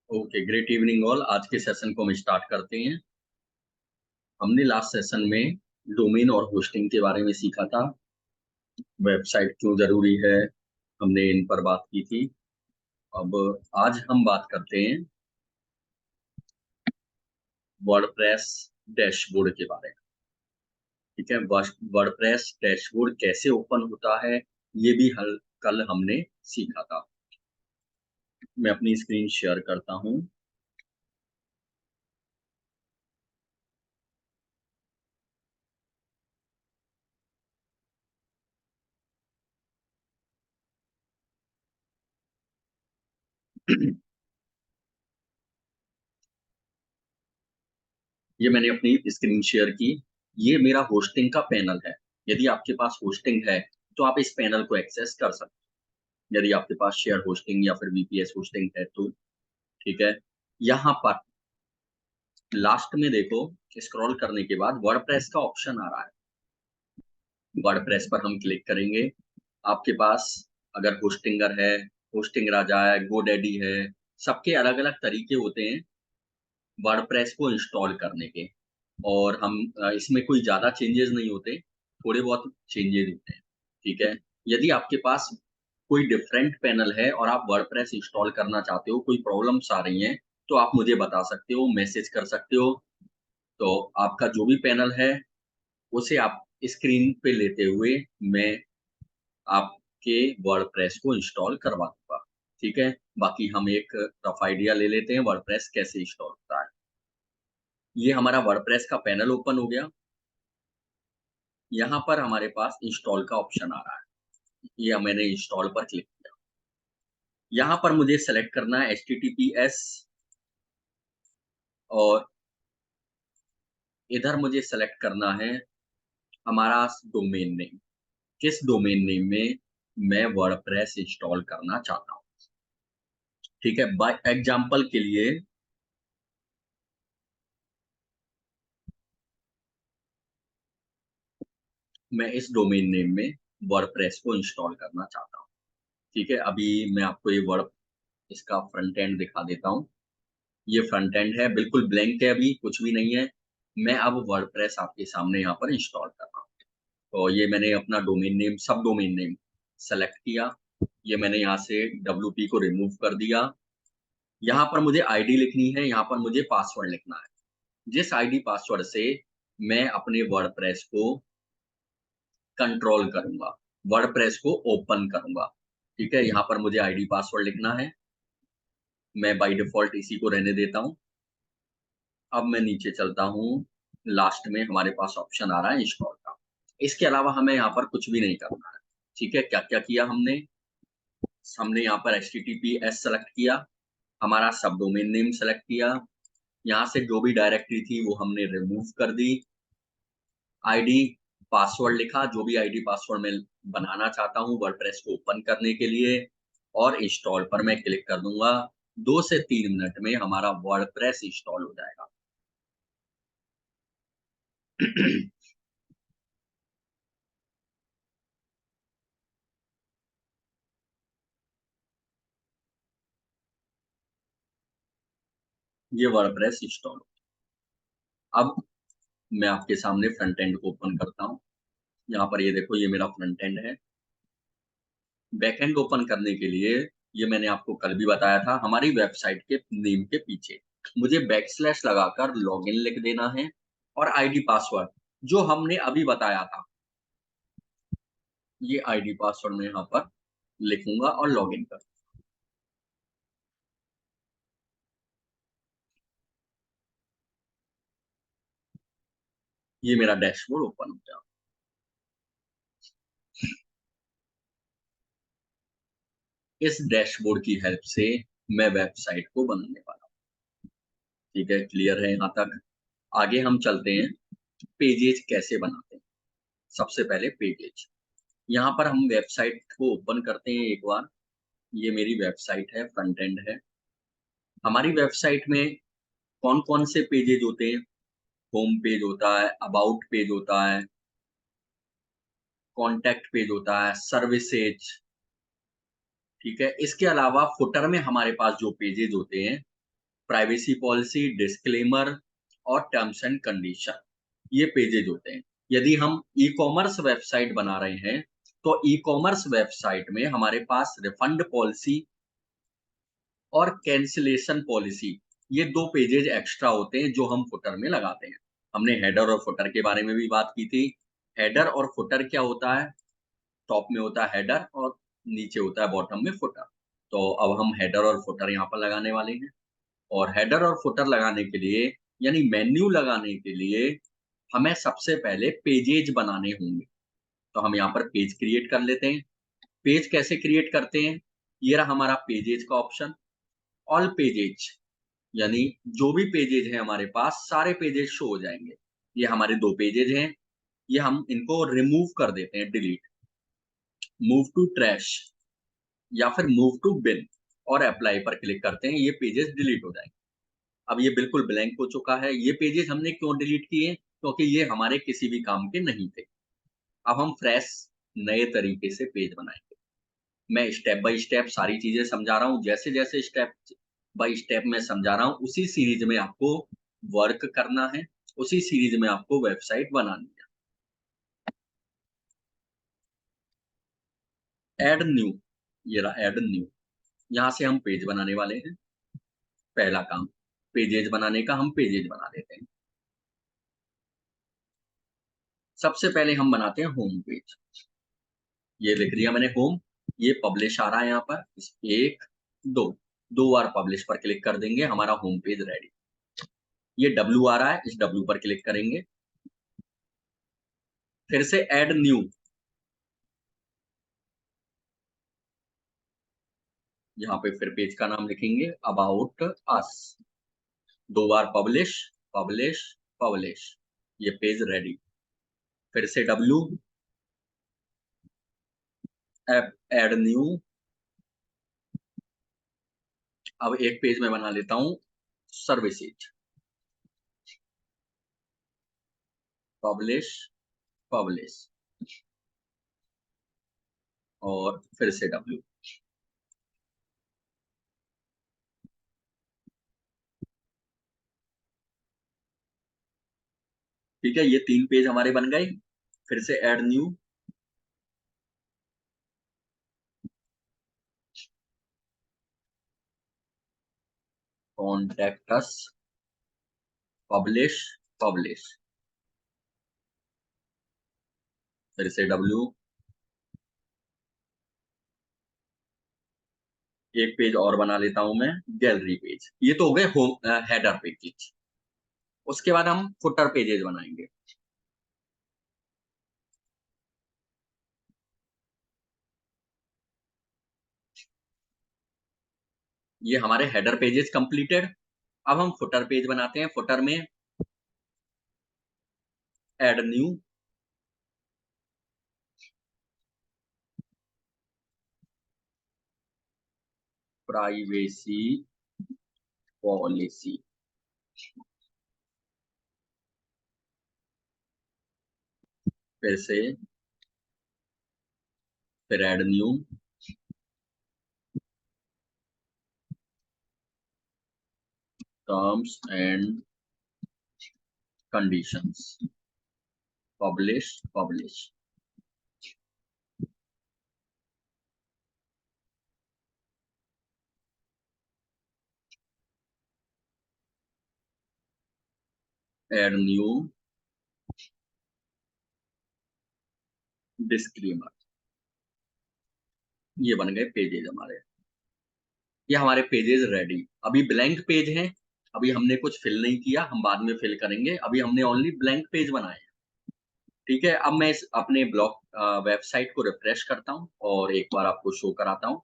Okay, great evening all. आज के session को हम स्टार्ट करते हैं। हमने लास्ट सेशन में डोमेन और होस्टिंग के बारे में सीखा था। वेबसाइट क्यों जरूरी है, हमने इन पर बात की थी। अब आज हम बात करते हैं वर्डप्रेस डैशबोर्ड के बारे में। ठीक है, वर्डप्रेस डैशबोर्ड कैसे ओपन होता है, ये भी कल हमने सीखा था। मैं अपनी स्क्रीन शेयर करता हूँ। ये मैंने अपनी स्क्रीन शेयर की। ये मेरा होस्टिंग का पैनल है। यदि आपके पास होस्टिंग है तो आप इस पैनल को एक्सेस कर सकते हैं। यदि आपके पास शेयर होस्टिंग या फिर वीपीएस होस्टिंग है तो ठीक है। यहाँ पर लास्ट में देखो, स्क्रॉल करने के बाद वर्डप्रेस का ऑप्शन आ रहा है। वर्डप्रेस पर हम क्लिक करेंगे। आपके पास अगर होस्टिंगर है, होस्टिंग राजा है, गोडैडी है, सबके अलग अलग तरीके होते हैं वर्डप्रेस को इंस्टॉल करने के। और हम इसमें कोई ज़्यादा चेंजेस नहीं होते, थोड़े बहुत चेंजेस होते हैं। ठीक है। यदि आपके पास कोई डिफरेंट पैनल है और आप वर्डप्रेस इंस्टॉल करना चाहते हो, कोई प्रॉब्लम्स आ रही हैं, तो आप मुझे बता सकते हो, मैसेज कर सकते हो। तो आपका जो भी पैनल है उसे आप स्क्रीन पे लेते हुए मैं आपके वर्डप्रेस को इंस्टॉल करवा दूंगा। ठीक है। बाकी हम एक रफ आइडिया ले लेते हैं वर्डप्रेस कैसे इंस्टॉल होता है। ये हमारा वर्डप्रेस का पैनल ओपन हो गया। यहाँ पर हमारे पास इंस्टॉल का ऑप्शन आ रहा है। ये मैंने इंस्टॉल पर क्लिक किया। यहाँ पर मुझे सेलेक्ट करना है HTTPS, और इधर मुझे सेलेक्ट करना है हमारा डोमेन नेम। किस डोमेन नेम में मैं वर्डप्रेस इंस्टॉल करना चाहता हूँ। ठीक है। बाय एग्जांपल के लिए मैं इस डोमेन नेम में वर्डप्रेस को इंस्टॉल करना चाहता हूँ। ठीक है। अभी मैं आपको ये वर्ड इसका फ्रंट एंड दिखा देता हूँ। ये फ्रंट एंड है, बिल्कुल ब्लैंक है, अभी कुछ भी नहीं है। मैं अब वर्डप्रेस आपके सामने यहाँ पर इंस्टॉल कर रहा हूँ। तो ये मैंने अपना डोमेन नेम, सब डोमेन नेम सेलेक्ट किया। ये मैंने यहाँ से WP को रिमूव कर दिया। यहाँ पर मुझे आईडी लिखनी है, यहाँ पर मुझे पासवर्ड लिखना है। जिस आईडी पासवर्ड से मैं अपने वर्डप्रेस को कंट्रोल करूंगा, वर्डप्रेस को ओपन करूंगा। ठीक है। यहाँ पर मुझे आईडी पासवर्ड लिखना है। मैं बाय डिफॉल्ट इसी को रहने देता हूँ। अब मैं नीचे चलता हूँ। लास्ट में हमारे पास ऑप्शन आ रहा है इंस्टॉल का। इसके अलावा हमें यहाँ पर कुछ भी नहीं करना है। ठीक है। क्या क्या किया हमने, हमने यहाँ पर HTTPS सेलेक्ट किया, हमारा सब डोमेन नेम सेलेक्ट किया, यहाँ से जो भी डायरेक्टरी थी वो हमने रिमूव कर दी, आईडी पासवर्ड लिखा, जो भी आईडी पासवर्ड मैं बनाना चाहता हूँ वर्डप्रेस को ओपन करने के लिए, और इंस्टॉल पर मैं क्लिक कर दूंगा। 2 से 3 मिनट में हमारा वर्डप्रेस इंस्टॉल हो जाएगा। ये वर्डप्रेस इंस्टॉल। अब मैं आपके सामने फ्रंट एंड को ओपन करता हूँ। यहाँ पर ये देखो, ये मेरा फ्रंट एंड है। बैक एंड ओपन करने के लिए, ये मैंने आपको कल भी बताया था, हमारी वेबसाइट के नेम के पीछे मुझे बैकस्लैश लगाकर लॉगिन लिख देना है, और आईडी पासवर्ड जो हमने अभी बताया था, ये आईडी पासवर्ड मैं यहाँ पर लिखूंगा और लॉगिन कर। ये मेरा डैशबोर्ड ओपन हो गया। इस डैशबोर्ड की हेल्प से मैं वेबसाइट को बनाने वाला हूँ। ठीक है, क्लियर है यहाँ तक। आगे हम चलते हैं, पेजेज कैसे बनाते हैं। सबसे पहले पेजेज, यहाँ पर हम वेबसाइट को ओपन करते हैं एक बार। ये मेरी वेबसाइट है, फ्रंट एंड है। हमारी वेबसाइट में कौन कौन से पेजेज होते हैं, होम पेज होता है, अबाउट पेज होता है, कॉन्टैक्ट पेज होता है, सर्विसेज। ठीक है। इसके अलावा फुटर में हमारे पास जो पेजेज होते हैं, प्राइवेसी पॉलिसी, डिस्क्लेमर और टर्म्स एंड कंडीशन, ये पेजेज होते हैं। यदि हम ई कॉमर्स वेबसाइट बना रहे हैं तो ई कॉमर्स वेबसाइट में हमारे पास रिफंड पॉलिसी और कैंसिलेशन पॉलिसी, ये दो पेजेज एक्स्ट्रा होते हैं जो हम फुटर में लगाते हैं। हमने हेडर और फुटर के बारे में भी बात की थी। हेडर और फुटर क्या होता है? टॉप में होता है हेडर और नीचे होता है बॉटम में फुटर। तो अब हम हेडर और फुटर यहाँ पर लगाने वाले हैं। और हेडर और फुटर लगाने के लिए, यानी मेन्यू लगाने के लिए, हमें सबसे पहले पेजेज बनाने होंगे। तो हम यहाँ पर पेज क्रिएट कर लेते हैं। पेज कैसे क्रिएट करते हैं? ये रहा हमारा पेजेज का ऑप्शन। ऑल पेजेज, यानी जो भी पेजेज हैं हमारे पास, सारे पेजेज शो हो जाएंगे। ये हमारे दो पेजेज हैं, ये हम इनको रिमूव कर देते हैं, डिलीट। मूव टू ट्रैश या फिर मूव टू बिन और अप्लाई पर क्लिक करते हैं, ये पेजेस डिलीट हो जाएंगे। अब ये बिल्कुल ब्लैंक हो चुका है। ये पेजेस हमने क्यों डिलीट किए? क्योंकि ये हमारे किसी भी काम के नहीं थे। अब हम फ्रेश नए तरीके से पेज बनाएंगे। मैं स्टेप बाय स्टेप सारी चीजें समझा रहा हूँ। जैसे जैसे स्टेप बाय स्टेप मैं समझा रहा हूँ, उसी सीरीज में आपको वर्क करना है, उसी सीरीज में आपको वेबसाइट बनानी है। ऐड न्यू, ये रहा ऐड न्यू। यहाँ से हम पेज बनाने वाले हैं। पहला काम पेजेज बनाने का, हम पेजेज बना लेते हैं। सबसे पहले हम बनाते हैं होम पेज। ये लिख दिया मैंने होम। ये पब्लिश आ रहा है यहाँ पर, एक दो, दो बार पब्लिश पर क्लिक कर देंगे, हमारा होम पेज रेडी। ये डब्ल्यू आ रहा है, इस डब्ल्यू पर क्लिक करेंगे। फिर से ऐड न्यू, यहाँ पे फिर पेज का नाम लिखेंगे अबाउट अस। दो बार पब्लिश, पब्लिश, पब्लिश, ये पेज रेडी। फिर से डब्ल्यू, ऐड न्यू। अब एक पेज में बना लेता हूं सर्विसेज, पब्लिश, पब्लिश और फिर से डब्ल्यू। ठीक है, ये तीन पेज हमारे बन गए। फिर से add new, contact us, publish, publish, फिर से डब्ल्यू। एक पेज और बना लेता हूं मैं, गैलरी पेज। ये तो हो गए होम हेडर पेजेज। उसके बाद हम फुटर पेजेज बनाएंगे। ये हमारे हेडर पेजेस कंप्लीटेड। अब हम फुटर पेज बनाते हैं। फुटर में ऐड न्यू, प्राइवेसी पॉलिसी, फिर से, फिर add new, terms and conditions, publish, publish, add new, disclaimer. ये बन गए पेजेज हमारे। ये हमारे पेजेस रेडी। अभी ब्लैंक पेज हैं, अभी हमने कुछ फिल नहीं किया, हम बाद में फिल करेंगे। अभी हमने ओनली ब्लैंक पेज बनाए हैं। ठीक है, अब मैं इस अपने ब्लॉग वेबसाइट को रिफ्रेश करता हूँ और एक बार आपको शो कराता हूँ।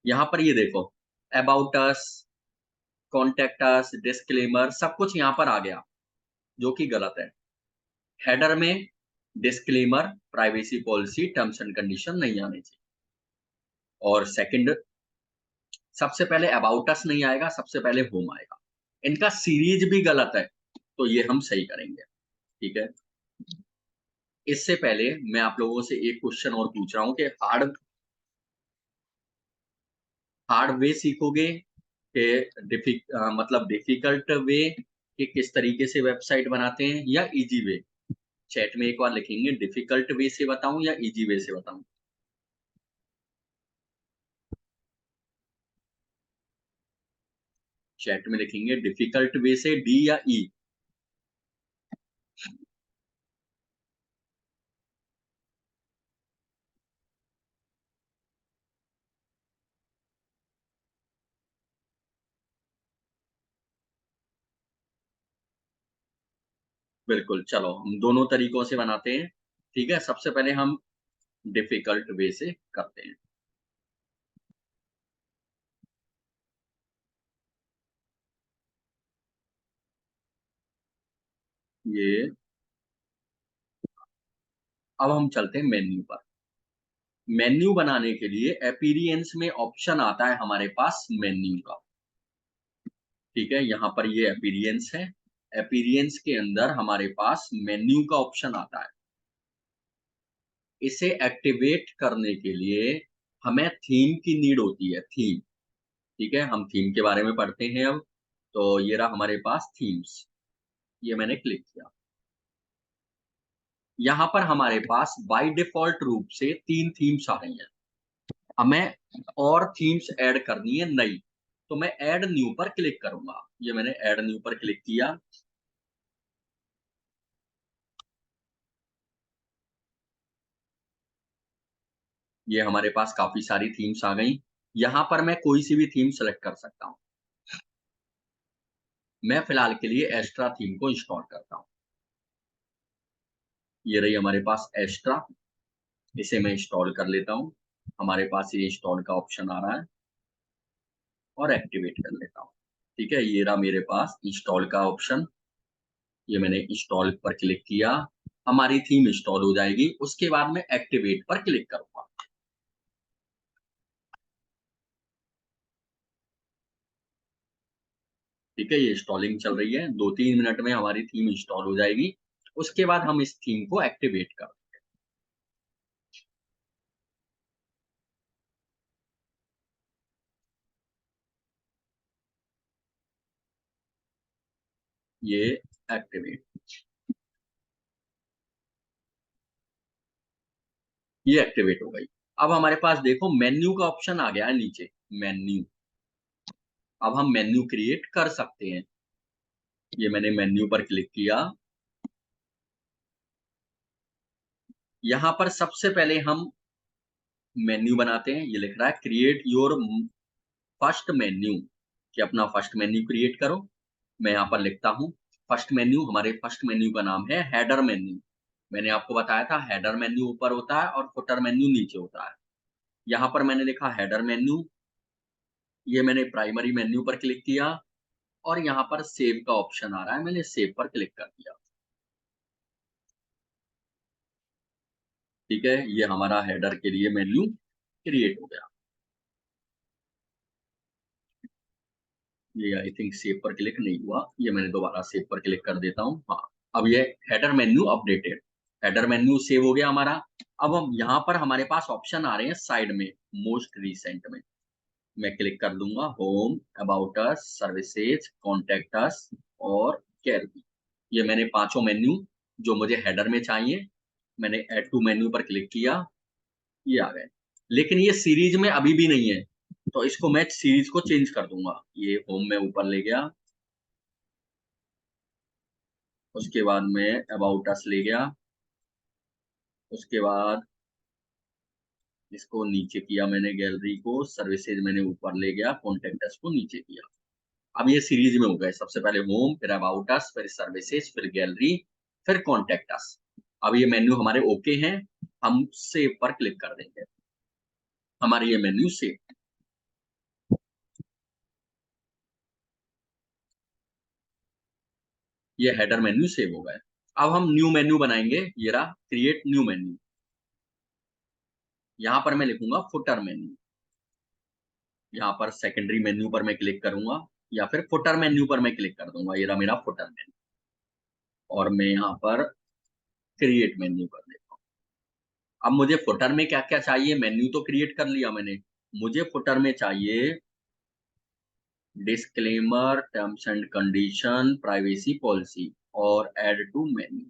यहाँ पर ये देखो, about us, contact us, disclaimer, सब कुछ यहाँ पर आ गया, जो कि गलत है। हेडर में disclaimer, privacy policy, terms and condition नहीं आने चाहिए। और सेकंड, सबसे पहले अबाउट अस नहीं आएगा, सबसे पहले होम आएगा। इनका सीरीज भी गलत है, तो ये हम सही करेंगे। ठीक है, इससे पहले मैं आप लोगों से एक क्वेश्चन और पूछ रहा हूँ कि हार्ड हार्ड वे सीखोगे कि मतलब डिफिकल्ट वे कि किस तरीके से वेबसाइट बनाते हैं, या इजी वे? चैट में एक बार लिखेंगे, डिफिकल्ट वे से बताऊं या इजी वे से बताऊं? चैट में लिखेंगे डिफिकल्ट वे से, डी या ई? बिल्कुल, चलो हम दोनों तरीकों से बनाते हैं। ठीक है, सबसे पहले हम डिफिकल्ट वे से करते हैं। ये अब हम चलते हैं मेन्यू पर। मेन्यू बनाने के लिए अपीयरेंस में ऑप्शन आता है हमारे पास मेन्यू का। ठीक है, यहाँ पर ये अपीयरेंस है। अपीयरेंस के अंदर हमारे पास मेन्यू का ऑप्शन आता है। इसे एक्टिवेट करने के लिए हमें थीम की नीड होती है, थीम। ठीक है, हम थीम के बारे में पढ़ते हैं अब। तो ये रहा हमारे पास थीम्स, ये मैंने क्लिक किया। यहाँ पर हमारे पास बाय डिफ़ॉल्ट रूप से 3 थीम्स आ रही हैं। हमें और थीम्स ऐड करनी है नई, तो मैं ऐड न्यू पर क्लिक करूँगा। ये मैंने ऐड न्यू पर क्लिक किया। ये हमारे पास काफ़ी सारी थीम्स आ गई। यहाँ पर मैं कोई सी भी थीम सेलेक्ट कर सकता हूँ। मैं फिलहाल के लिए एस्ट्रा थीम को इंस्टॉल करता हूँ। ये रही हमारे पास एस्ट्रा, इसे मैं इंस्टॉल कर लेता हूँ। हमारे पास ये इंस्टॉल का ऑप्शन आ रहा है और एक्टिवेट कर लेता हूँ। ठीक है, ये रहा मेरे पास इंस्टॉल का ऑप्शन। ये मैंने इंस्टॉल पर क्लिक किया, हमारी थीम इंस्टॉल हो जाएगी। उसके बाद मैं एक्टिवेट पर क्लिक करूँगा। ठीक है, ये इंस्टॉलिंग चल रही है, 2-3 मिनट में हमारी थीम इंस्टॉल हो जाएगी। उसके बाद हम इस थीम को एक्टिवेट कर, ये एक्टिवेट, ये एक्टिवेट हो गई। अब हमारे पास देखो मेन्यू का ऑप्शन आ गया है नीचे, मेन्यू। अब हम मेन्यू क्रिएट कर सकते हैं। ये मैंने मेन्यू पर क्लिक किया। यहाँ पर सबसे पहले हम मेन्यू बनाते हैं। ये लिख रहा है क्रिएट योर फर्स्ट मेन्यू, कि अपना फर्स्ट मेन्यू क्रिएट करो। मैं यहाँ पर लिखता हूँ फर्स्ट मेन्यू। हमारे फर्स्ट मेन्यू का नाम है हेडर मेन्यू। मैंने आपको बताया था हेडर मेन्यू ऊपर होता है और फुटर मेन्यू नीचे होता है। यहाँ पर मैंने लिखा हेडर मेन्यू। ये मैंने प्राइमरी मेन्यू पर क्लिक किया और यहाँ पर सेव का ऑप्शन आ रहा है, मैंने सेव पर क्लिक कर दिया। ठीक है, ये हमारा हेडर के लिए मेन्यू क्रिएट हो गया। ये आई थिंक सेव पर क्लिक नहीं हुआ, ये मैंने दोबारा सेव पर क्लिक कर देता हूँ। हाँ, अब ये header menu updated, header menu save हो गया हमारा। अब हम यहाँ पर हमारे पास ऑप्शन आ रहे हैं साइड में, मोस्ट रिसेंट में। मैं क्लिक कर दूंगा home, about us, services, contact us और गैलरी। ये मैंने पांचों मेन्यू जो मुझे हेडर में चाहिए, मैंने ऐड टू मेन्यू पर क्लिक किया, ये आ गए। लेकिन ये सीरीज में अभी भी नहीं है, तो इसको मैं सीरीज को चेंज कर दूंगा। ये होम में ऊपर ले गया, उसके बाद मैं अबाउट अस ले गया, उसके बाद इसको नीचे किया मैंने, गैलरी को, सर्विसेज मैंने ऊपर ले गया, कॉन्टेक्ट अस को नीचे किया। अब ये सीरीज में हो गए, सबसे पहले होम, फिर अबाउट अस, फिर सर्विसेज, फिर गैलरी, फिर कॉन्टेक्ट अस। अब ये मेन्यू हमारे ओके हैं, हम सेव पर क्लिक कर देंगे। हमारे ये मेन्यू सेव, ये हेडर मेन्यू सेव हो गए। अब हम न्यू मेन्यू बनाएंगे, ये रहा क्रिएट न्यू मेन्यू। यहाँ पर मैं लिखूंगा फुटर मेन्यू। यहाँ पर सेकेंडरी मेन्यू पर मैं क्लिक करूंगा या फिर फुटर मेन्यू पर मैं क्लिक कर दूंगा। ये रहा मेरा फुटर मेन्यू और मैं यहाँ पर क्रिएट मेन्यू कर देता हूँ। अब मुझे फुटर में क्या क्या चाहिए, मेन्यू तो क्रिएट कर लिया मैंने, मुझे फुटर में चाहिए disclaimer, terms and condition, privacy policy और ऐड टू मेन्यू।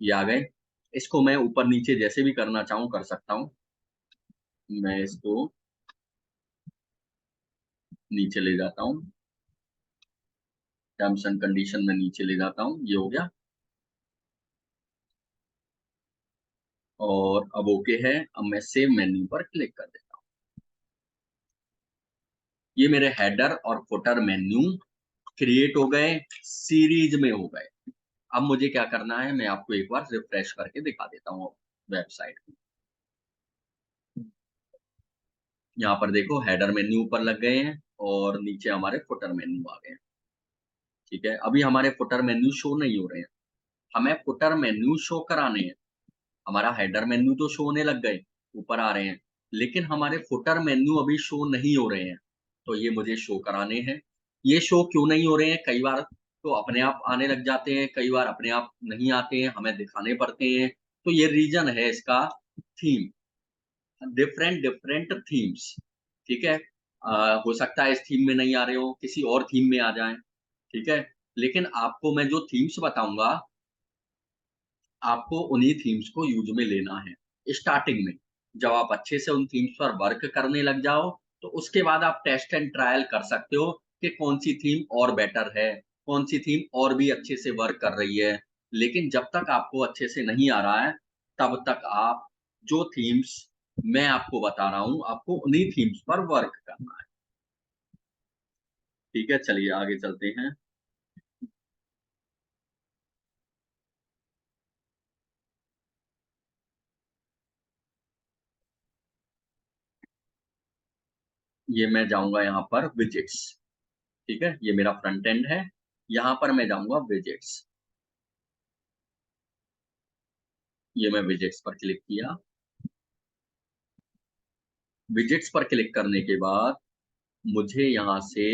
ये आ गए। इसको मैं ऊपर नीचे जैसे भी करना चाहूँ कर सकता हूँ। मैं इसको नीचे ले जाता हूँ, टर्म्स एंड कंडीशन में नीचे ले जाता हूँ, ये हो गया। और अब ओके है। अब मैं सेव मेन्यू पर क्लिक कर देता हूँ। ये मेरे हेडर और फुटर मेन्यू क्रिएट हो गए, सीरीज में हो गए। अब मुझे क्या करना है, मैं आपको एक बार रिफ्रेश करके दिखा देता हूँ वेबसाइट को। यहाँ पर देखो हेडर मेन्यू ऊपर लग गए हैं और नीचे हमारे फुटर मेन्यू आ गए हैं। ठीक है, अभी हमारे फुटर मेन्यू शो नहीं हो रहे हैं, हमें फुटर मेन्यू शो कराने हैं। हमारा हेडर मेन्यू तो शो होने लग गए, ऊपर आ रहे हैं, लेकिन हमारे फुटर मेन्यू अभी शो नहीं हो रहे हैं। तो ये मुझे शो कराने हैं। ये शो क्यों नहीं हो रहे हैं, कई बार तो अपने आप आने लग जाते हैं, कई बार अपने आप नहीं आते हैं, हमें दिखाने पड़ते हैं। तो ये रीजन है इसका, थीम, डिफरेंट डिफरेंट थीम्स। ठीक है, हो सकता है इस थीम में नहीं आ रहे हो, किसी और थीम में आ जाएं। ठीक है, लेकिन आपको मैं जो थीम्स बताऊंगा, आपको उन्हीं थीम्स को यूज में लेना है स्टार्टिंग में। जब आप अच्छे से उन थीम्स पर वर्क करने लग जाओ, तो उसके बाद आप टेस्ट एंड ट्रायल कर सकते हो कि कौन सी थीम और बेटर है, कौन सी थीम और भी अच्छे से वर्क कर रही है। लेकिन जब तक आपको अच्छे से नहीं आ रहा है, तब तक आप जो थीम्स मैं आपको बता रहा हूं, आपको उन्हीं थीम्स पर वर्क करना है। ठीक है, चलिए आगे चलते हैं। ये मैं जाऊंगा यहाँ पर विजिट्स। ठीक है, ये मेरा फ्रंट एंड है, यहाँ पर मैं जाऊंगा विजिट्स। ये मैं विजेट्स पर क्लिक किया। विजेट्स पर क्लिक करने के बाद मुझे यहाँ से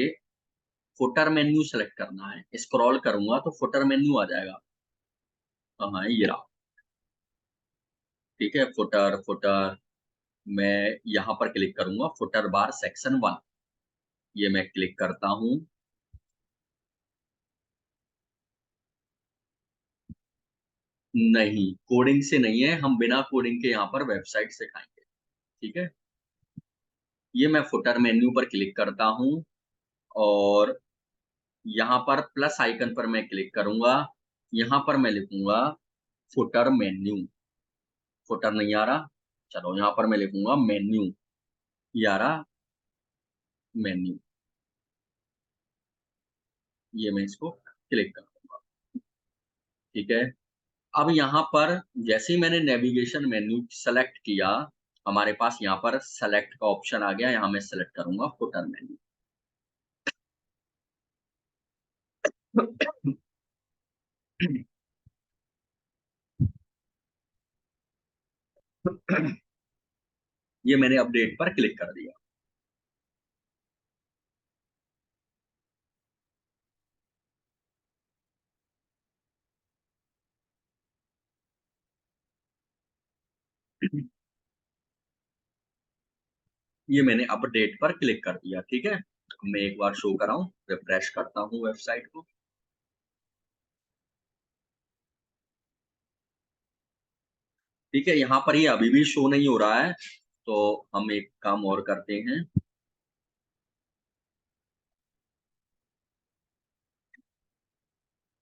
फुटर मेन्यू सेलेक्ट करना है। स्क्रॉल करूंगा तो फुटर मेन्यू आ जाएगा। हाँ, ये रहा। ठीक है, फुटर फुटर, मैं यहाँ पर क्लिक करूंगा, फुटर बार सेक्शन 1। ये मैं क्लिक करता हूँ। नहीं, कोडिंग से नहीं है, हम बिना कोडिंग के यहाँ पर वेबसाइट सिखाएंगे। ठीक है, ये मैं फुटर मेन्यू पर क्लिक करता हूँ और यहाँ पर प्लस आइकन पर मैं क्लिक करूंगा। यहाँ पर मैं लिखूंगा फुटर मेन्यू। फुटर नहीं आ रहा, चलो यहाँ पर मैं लिखूंगा मेन्यू। ये आ रहा, मेन्यू। ये मैं इसको क्लिक कर दूंगा। ठीक है, अब यहाँ पर जैसे ही मैंने नेविगेशन मेन्यू सेलेक्ट किया, हमारे पास यहाँ पर सेलेक्ट का ऑप्शन आ गया। यहाँ मैं सेलेक्ट करूंगा फुटर मेन्यू। ये मैंने अपडेट पर क्लिक कर दिया। ये मैंने अपडेट पर क्लिक कर दिया। ठीक है, मैं एक बार शो कराऊं, रिफ्रेश करता हूँ वेबसाइट को। ठीक है, यहाँ पर ये अभी भी शो नहीं हो रहा है, तो हम एक काम और करते हैं।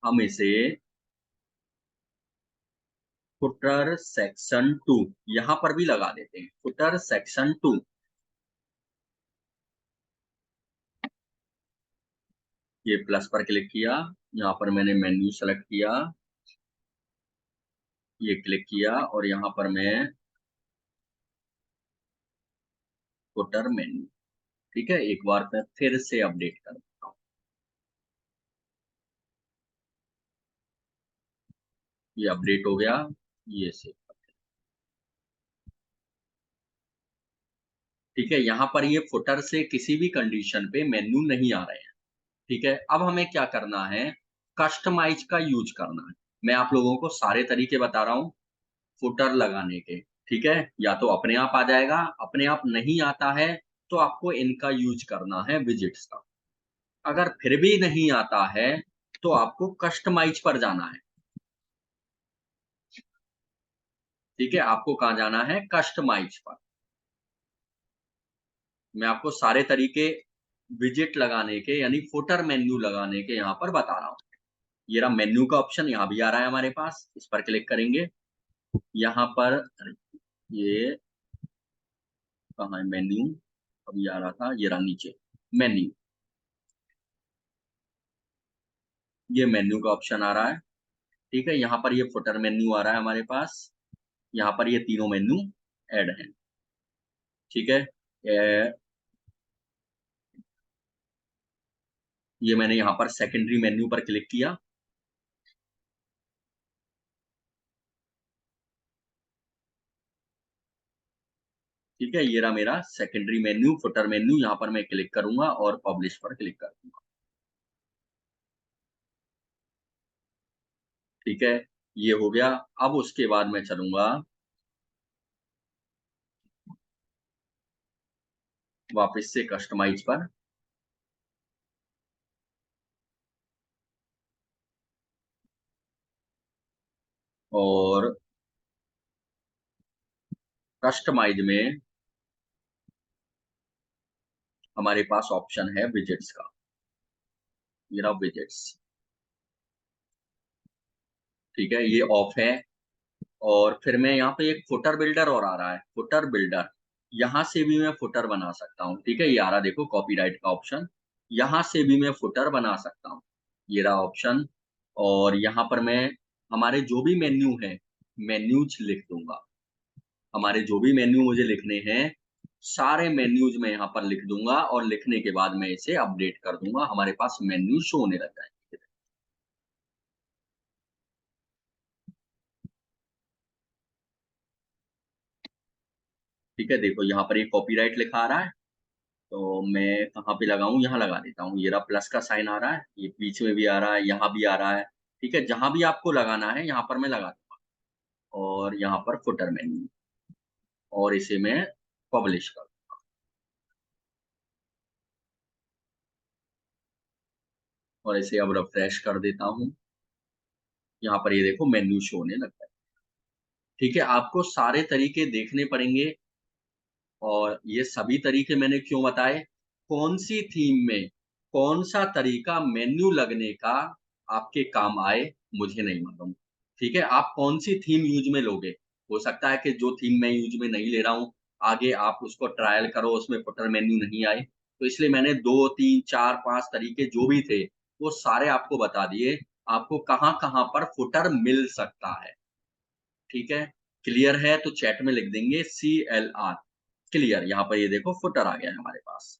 हम इसे फुटर सेक्शन 2 यहाँ पर भी लगा देते हैं, फुटर सेक्शन 2। ये प्लस पर क्लिक किया, यहाँ पर मैंने मेन्यू सेलेक्ट किया, ये क्लिक किया और यहाँ पर मैं फुटर मेन्यू। ठीक है, एक बार मैं फिर से अपडेट कर देता हूँ। ये अपडेट हो गया, ये से। ठीक है, यहाँ पर ये फुटर से किसी भी कंडीशन पे मेन्यू नहीं आ रहे हैं। ठीक है, अब हमें क्या करना है, कस्टमाइज का यूज करना है। मैं आप लोगों को सारे तरीके बता रहा हूँ फुटर लगाने के। ठीक है, या तो अपने आप आ जाएगा, अपने आप नहीं आता है तो आपको इनका यूज करना है विजिट्स का। अगर फिर भी नहीं आता है तो आपको कस्टमाइज पर जाना है। ठीक है, आपको कहाँ जाना है? कस्टमाइज पर। मैं आपको सारे तरीके विजिट लगाने के यानी फुटर मेन्यू लगाने के यहाँ पर बता रहा हूँ। ये रहा मेन्यू का ऑप्शन, यहाँ भी आ रहा है हमारे पास, इस पर क्लिक करेंगे। यहाँ पर ये कहाँ है मेन्यू? अभी आ रहा था, ये रहा नीचे मेन्यू। ये मेन्यू का ऑप्शन आ रहा है। ठीक है, यहाँ पर ये फुटर मेन्यू आ रहा है हमारे पास। यहाँ पर ये तीनों मेन्यू ऐड हैं। ठीक है, ये मैंने यहाँ पर सेकेंडरी मेन्यू पर क्लिक किया। ठीक है, ये रहा मेरा सेकेंडरी मेन्यू, फुटर मेन्यू। यहाँ पर मैं क्लिक करूंगा और पब्लिश पर क्लिक कर दूंगा। ठीक है, ये हो गया। अब उसके बाद मैं चलूंगा वापस से कस्टमाइज पर। और कस्टमाइज में हमारे पास ऑप्शन है विजिट्स का। ये रहा विजिट्स। ठीक है, ये ऑफ है। और फिर मैं यहाँ पे एक फुटर बिल्डर और आ रहा है, फुटर बिल्डर। यहाँ से भी मैं फुटर बना सकता हूँ। ठीक है, ये आ रहा, देखो कॉपीराइट का ऑप्शन। यहाँ से भी मैं फुटर बना सकता हूँ। ये रहा ऑप्शन। और यहाँ पर मैं हमारे जो भी मेन्यू है, मेन्यूज लिख दूंगा। हमारे जो भी मेन्यू मुझे लिखने हैं, सारे मेन्यूज मैं यहाँ पर लिख दूंगा और लिखने के बाद मैं इसे अपडेट कर दूंगा। हमारे पास मेन्यू शो होने लग जाएंगे। ठीक है, देखो यहाँ पर ये कॉपीराइट लिखा आ रहा है। तो मैं कहाँ पे लगाऊं? यहाँ लगा देता हूँ। ये रहा प्लस का साइन आ रहा है, ये बीच में भी आ रहा है, यहाँ भी आ रहा है। ठीक है, जहां भी आपको लगाना है यहाँ पर मैं लगा दूंगा। और यहाँ पर फुटर मेन्यू, और इसे मैं पब्लिश कर। और इसे अब रिफ्रेश कर देता हूँ। यहाँ पर ये देखो मेन्यू शो होने लगता है। ठीक है, आपको सारे तरीके देखने पड़ेंगे। और ये सभी तरीके मैंने क्यों बताए? कौन सी थीम में कौन सा तरीका मेन्यू लगने का आपके काम आए, मुझे नहीं मालूम। ठीक है, आप कौन सी थीम यूज में लोगे? हो सकता है कि जो थीम मैं यूज में नहीं ले रहा हूँ, आगे आप उसको ट्रायल करो, उसमें फुटर मेन्यू नहीं आए। तो इसलिए मैंने 2, 3, 4, 5 तरीके जो भी थे, वो सारे आपको बता दिए। आपको कहाँ-कहाँ पर फुटर मिल सकता है। ठीक है? क्लियर है तो चैट में लिख देंगे CLR, क्लियर। यहाँ पर ये देखो फुटर आ गया है हमारे पास।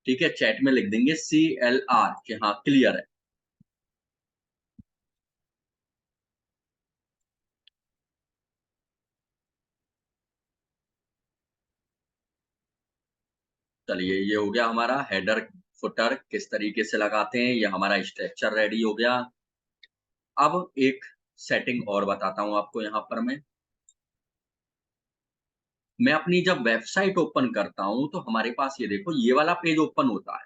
ठीक है, चैट में लिख देंगे CLR कि हाँ क्लियर है। चलिए, ये हो गया हमारा हेडर फुटर किस तरीके से लगाते हैं, ये हमारा स्ट्रक्चर रेडी हो गया। अब एक सेटिंग और बताता हूँ आपको। यहाँ पर मैं अपनी जब वेबसाइट ओपन करता हूँ तो हमारे पास ये देखो ये वाला पेज ओपन होता है।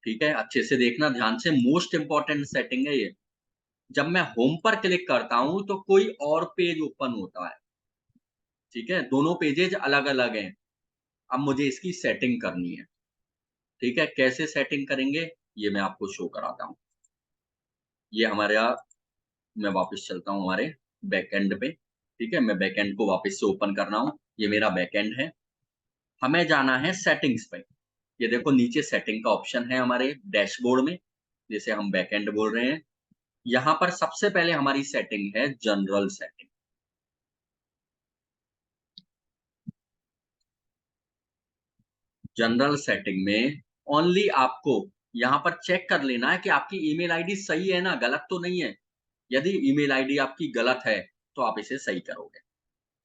ठीक है, अच्छे से देखना ध्यान से, मोस्ट इंपॉर्टेंट सेटिंग है ये। जब मैं होम पर क्लिक करता हूँ तो कोई और पेज ओपन होता है। ठीक है, दोनों पेजेज अलग अलग हैं। अब मुझे इसकी सेटिंग करनी है। ठीक है, कैसे सेटिंग करेंगे ये मैं आपको शो कराता हूँ। ये हमारे यहाँ, मैं वापस चलता हूँ हमारे बैकएंड पे। ठीक है, मैं बैकएंड को वापस से ओपन कर रहा हूँ। ये मेरा बैकएंड है। हमें जाना है सेटिंग्स पे। ये देखो नीचे सेटिंग का ऑप्शन है हमारे डैशबोर्ड में, जिसे हम बैकएंड बोल रहे हैं। यहाँ पर सबसे पहले हमारी सेटिंग है जनरल सेटिंग। जनरल सेटिंग में ओनली आपको यहाँ पर चेक कर लेना है कि आपकी ईमेल आईडी सही है ना, गलत तो नहीं है। यदि ईमेल आईडी आपकी गलत है तो आप इसे सही करोगे,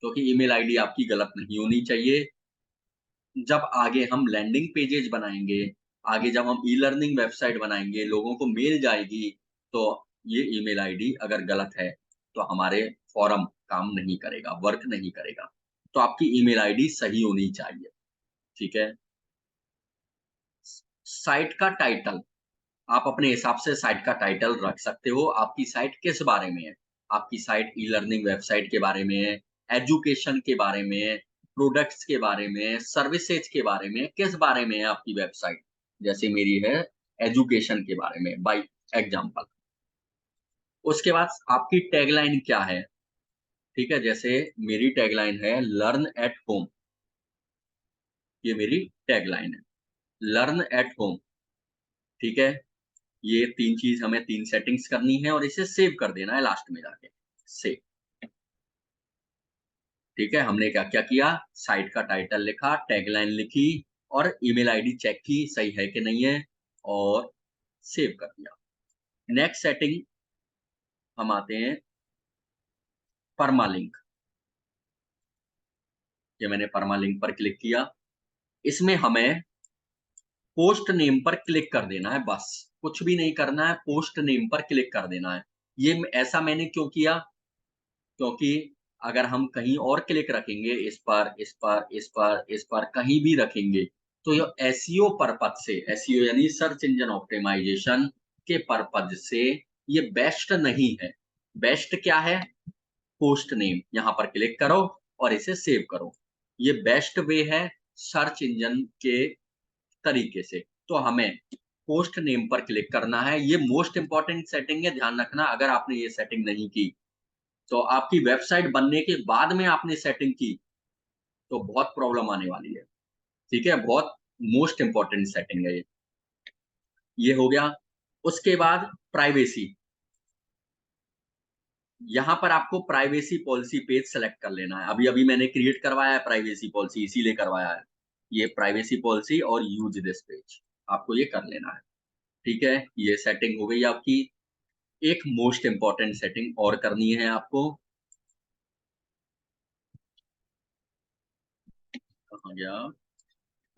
क्योंकि ईमेल आईडी आपकी गलत नहीं होनी चाहिए। जब आगे हम लैंडिंग पेजेज बनाएंगे, आगे जब हम ई लर्निंग वेबसाइट बनाएंगे, लोगों को मेल जाएगी, तो ये ईमेल आईडी अगर गलत है तो हमारे फॉर्म काम नहीं करेगा, वर्क नहीं करेगा। तो आपकी ईमेल आईडी सही होनी चाहिए, ठीक है? साइट का टाइटल, आप अपने हिसाब से साइट का टाइटल रख सकते हो। आपकी साइट किस बारे में है? आपकी साइट ई-लर्निंग वेबसाइट के बारे में है, एजुकेशन के बारे में है, प्रोडक्ट्स के बारे में है, सर्विसेज के बारे में है, किस बारे में है आपकी वेबसाइट? जैसे मेरी है एजुकेशन के बारे में बाय एग्जांपल। उसके बाद आपकी टैगलाइन क्या है? ठीक है, जैसे मेरी टैगलाइन है लर्न एट होम, ये मेरी टैगलाइन है, लर्न एट होम, ठीक है? ये 3 चीज़ हमें 3 सेटिंग्स करनी है और इसे सेव कर देना है लास्ट में जाके, सेव। ठीक है, हमने क्या-क्या किया? साइट का टाइटल लिखा, टैगलाइन लिखी और ईमेल आईडी चेक की सही है कि नहीं है और सेव कर दिया। नेक्स्ट सेटिंग हम आते हैं परमालिंक। ये मैंने परमालिंक पर क्लिक किया। इसमें हमें पोस्ट नेम पर क्लिक कर देना है बस, कुछ भी नहीं करना है, पोस्ट नेम पर क्लिक कर देना है। ऐसा मैंने क्यों किया? क्योंकि अगर हम कहीं और क्लिक रखेंगे इस पर, इस पर, इस पर, इस पर, कहीं भी रखेंगे, तो ये एसईओ पर्पज़ से, एसईओ यानी सर्च इंजन ऑप्टिमाइज़ेशन के पर्पज़ से ये बेस्ट नहीं है। बेस्ट क्या है? पोस्ट नेम, यहाँ पर क्लिक करो और इसे सेव करो। ये बेस्ट वे है सर्च इंजन के तरीके से। तो हमें पोस्ट नेम पर क्लिक करना है। ये मोस्ट इम्पोर्टेंट सेटिंग है, ध्यान रखना अगर आपने ये सेटिंग नहीं की, तो आपकी वेबसाइट बनने के बाद में आपने सेटिंग की, तो बहुत प्रॉब्लम आने वाली है। ठीक है? बहुत मोस्ट इम्पोर्टेंट सेटिंग है ये। ये हो गया। उसके बाद प्राइवेसी। यहाँ पर आपको प्राइवेसी पॉलिसी पेज सेलेक्ट कर लेना है। अभी-अभी मैंने क्रिएट करवाया है प्राइवेसी पॉलिसी, इसीलिए करवाया है। ये प्राइवेसी पॉलिसी और यूज़ दिस पेज, आपको ये कर लेना है। ठीक है? ये सेटिंग हो गई आपकी। एक मोस्ट इम्पोर्टेंट सेटिंग और करनी है आपको। कहाँ गया?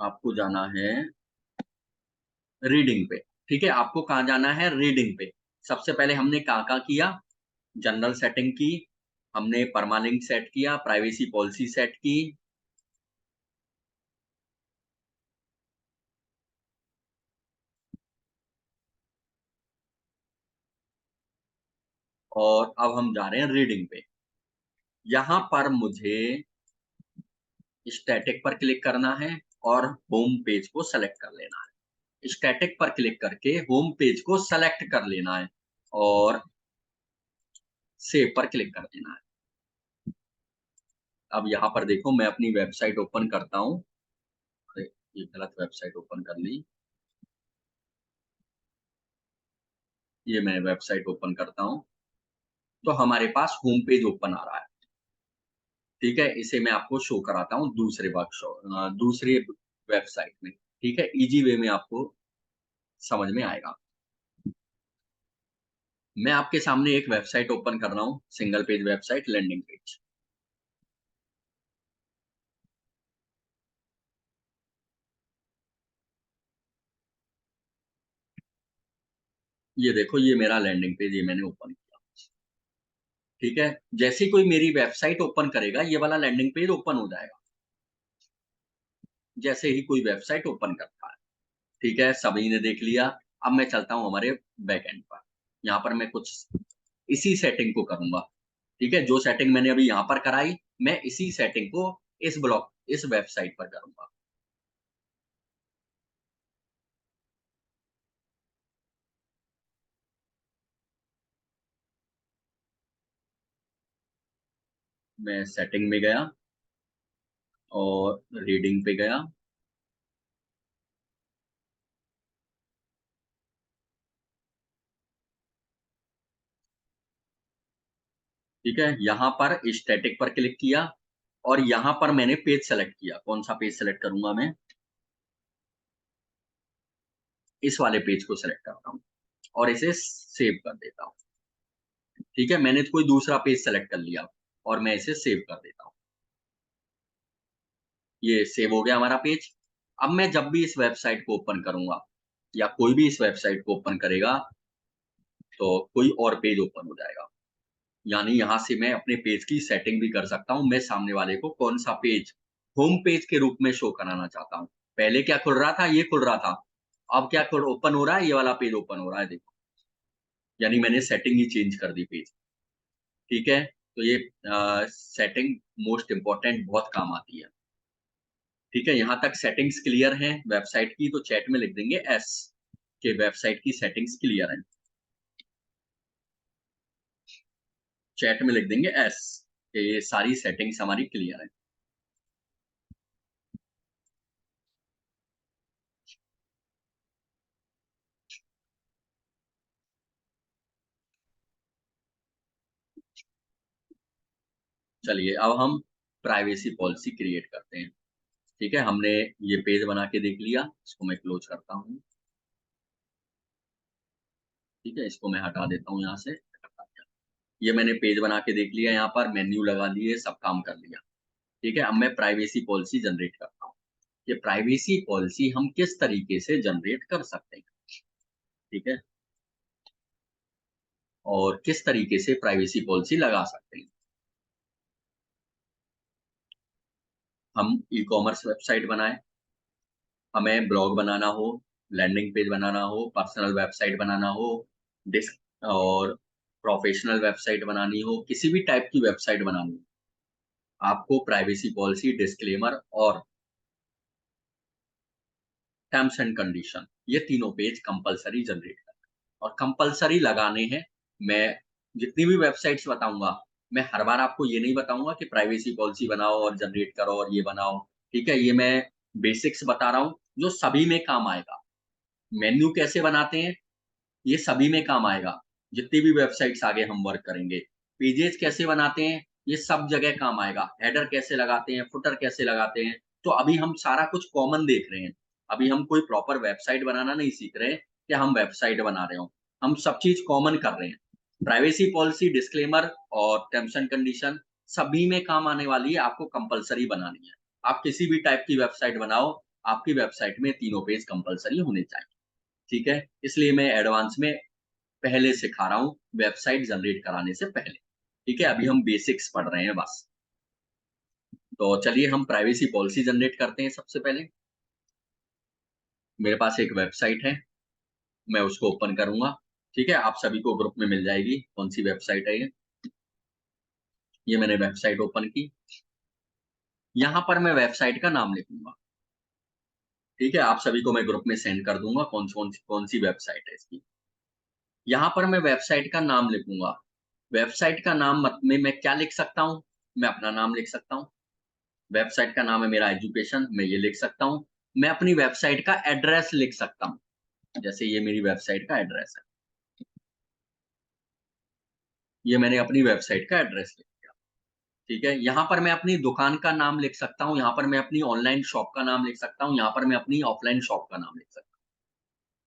आपको जाना है रीडिंग पे, ठीक है? आपको कहाँ जाना है? रीडिंग पे। सबसे पहले हमने कहाँ-कहाँ किया? जनरल सेटिंग की, हमने परमालिंक सेट किया, प्राइवेसी पॉलिसी सेट की और अब हम जा रहे हैं रीडिंग पे। यहाँ पर मुझे स्टैटिक पर क्लिक करना है और होम पेज को सेलेक्ट कर लेना है। स्टैटिक पर क्लिक करके होम पेज को सेलेक्ट कर लेना है और सेव पर क्लिक कर देना है। अब यहाँ पर देखो मैं अपनी वेबसाइट ओपन करता हूँ। अरे! ये गलत वेबसाइट ओपन कर ली। ये मैं वेबसाइट ओपन करता हूँ, तो हमारे पास होम पेज ओपन आ रहा है, ठीक है? इसे मैं आपको शो कराता हूँ दूसरे वेबसाइट में, ठीक है? ईज़ी वे में आपको समझ में आएगा। मैं आपके सामने एक वेबसाइट ओपन कर रहा हूँ, single page website landing page. ये देखो ये मेरा लैंडिंग पेज ये मैंने ओपन किया, ठीक है? जैसे ही कोई मेरी वेबसाइट ओपन करेगा, ये वाला लैंडिंग पेज ओपन हो जाएगा, जैसे ही कोई वेबसाइट ओपन करता है। ठीक है, सभी ने देख लिया। अब मैं चलता हूँ हमारे बैकएंड पर। यहाँ पर मैं कुछ इसी सेटिंग को करूँगा, ठीक है? जो सेटिंग मैंने अभी यहाँ पर कराई, मैं इसी सेटिंग को इस वेबसाइट पर करूँगा। मैं सेटिंग में गया और रीडिंग पे गया, ठीक है? यहाँ पर स्टैटिक पर क्लिक किया और यहाँ पर मैंने पेज सेलेक्ट किया। कौन-सा पेज सेलेक्ट करूँगा मैं? इस वाले पेज को सेलेक्ट करता हूँ और इसे सेव कर देता हूँ, ठीक है? मैंने कोई दूसरा पेज सेलेक्ट कर लिया और मैं इसे सेव कर देता हूँ। ये सेव हो गया हमारा पेज। अब मैं जब भी इस वेबसाइट को ओपन करूँगा या कोई भी इस वेबसाइट को ओपन करेगा, तो कोई और पेज ओपन हो जाएगा। यानी यहाँ से मैं अपने पेज की सेटिंग भी कर सकता हूँ। मैं सामने वाले को कौन-सा पेज होम पेज के रूप में शो कराना चाहता हूँ। पहले क्या खुल रहा था? ये खुल रहा था। अब क्या खुल ओपन हो रहा है? ये वाला पेज ओपन हो रहा है देखो। यानी मैंने सेटिंग ही चेंज कर दी पेज, ठीक है? तो ये सेटिंग मोस्ट इम्पोर्टेंट बहुत काम आती है। ठीक है? यहाँ तक सेटिंग्स क्लियर हैं वेबसाइट की, तो चैट में लिख देंगे एस कि वेबसाइट की सेटिंग्स क्लियर हैं। चैट में लिख देंगे एस कि ये सारी सेटिंग्स हमारी क्लियर हैं। चलिए अब हम प्राइवेसी पॉलिसी क्रिएट करते हैं। ठीक है? हमने ये पेज बना के देख लिया, इसको मैं क्लोज़ करता हूँ। ठीक है? इसको मैं हटा देता हूँ यहाँ से। ये मैंने पेज बना के देख लिया, यहाँ पर मेन्यू लगा दिए, सब काम कर लिया। ठीक है? अब मैं प्राइवेसी पॉलिसी जनरेट करता हूँ। ये प्राइवेसी पॉलिसी हम किस तरीके से जनरेट कर सकते हैं, ठीक है? और किस तरीके से प्राइवेसी पॉलिसी लगा सकते हैं। हम ई-कॉमर्स वेबसाइट बनाएँ, हमें ब्लॉग बनाना हो, लैंडिंग पेज बनाना हो, पर्सनल वेबसाइट बनाना हो, डिस्क और प्रोफेशनल वेबसाइट बनानी हो, किसी भी टाइप की वेबसाइट बनानी हो, आपको प्राइवेसी पॉलिसी, डिस्क्लेमर और टर्म्स एंड कंडीशन ये तीनों पेज कंपल्सरी जनरेट करना और कंपल्सरी लगाने हैं। मैं जितनी भी वेबसाइट्स बताऊंगा, मैं हर बार आपको ये नहीं बताऊंगा कि प्राइवेसी पॉलिसी बनाओ और जनरेट करो और ये बनाओ। ठीक है? ये मैं बेसिक्स बता रहा हूँ जो सभी में काम आएगा। मेन्यू कैसे बनाते हैं, ये सभी में काम आएगा। जितनी भी वेबसाइट्स आगे हम वर्क करेंगे। पेजेज़ कैसे बनाते हैं, ये सब जगह काम आएगा। हेडर कैसे लगाते हैं, फुटर कैसे लगाते हैं, तो अभी हम सारा कुछ कॉमन देख रहे हैं। अभी हम कोई प्रॉपर वेबसाइट बनाना नहीं सीख रहे हैं कि हम वेबसाइट बना रहे हों। हम सब चीज़ कॉमन कर रहे हैं। प्राइवेसी पॉलिसी, डिस्क्लेमर और टर्म्स एंड कंडीशन सभी में काम आने वाली है, आपको कंपल्सरी बनानी है। आप किसी भी टाइप की वेबसाइट बनाओ, आपकी वेबसाइट में तीनों पेज कंपल्सरी होने चाहिए। ठीक है? इसलिए मैं एडवांस में पहले सिखा रहा हूँ वेबसाइट जनरेट कराने से पहले। ठीक है? अभी हम बेसिक्स पढ़ रहे हैं बस। तो चलिए हम प्राइवेसी पॉलिसी जनरेट करते हैं सबसे पहले। मेरे पास एक वेबसाइट है, मैं उसको ओपन करूँगा। ठीक है? आप सभी को ग्रुप में मिल जाएगी कौन-सी वेबसाइट है ये। ये मैंने वेबसाइट ओपन की। यहाँ पर मैं वेबसाइट का नाम लिखूँगा। ठीक है? आप सभी को मैं ग्रुप में सेंड कर दूँगा कौन-सी वेबसाइट है इसकी। यहाँ पर मैं वेबसाइट का नाम लिखूँगा। वेबसाइट का नाम मत में मैं क्या लिख सकता हूँ? मैं अपना नाम लिख सकता हूँ। वेबसाइट का नाम है मेरा एजुकेशन, मैं ये लिख सकता हूँ। मैं अपनी वेबसाइट का एड्रेस लिख सकता हूँ, जैसे ये मेरी वेबसाइट का एड्रेस है। ये मैंने अपनी वेबसाइट का एड्रेस लिख दिया, ठीक है? यहाँ पर मैं अपनी दुकान का नाम लिख सकता हूँ, यहाँ पर मैं अपनी ऑनलाइन शॉप का नाम लिख सकता हूँ, यहाँ पर मैं अपनी ऑफलाइन शॉप का नाम लिख सकता हूँ,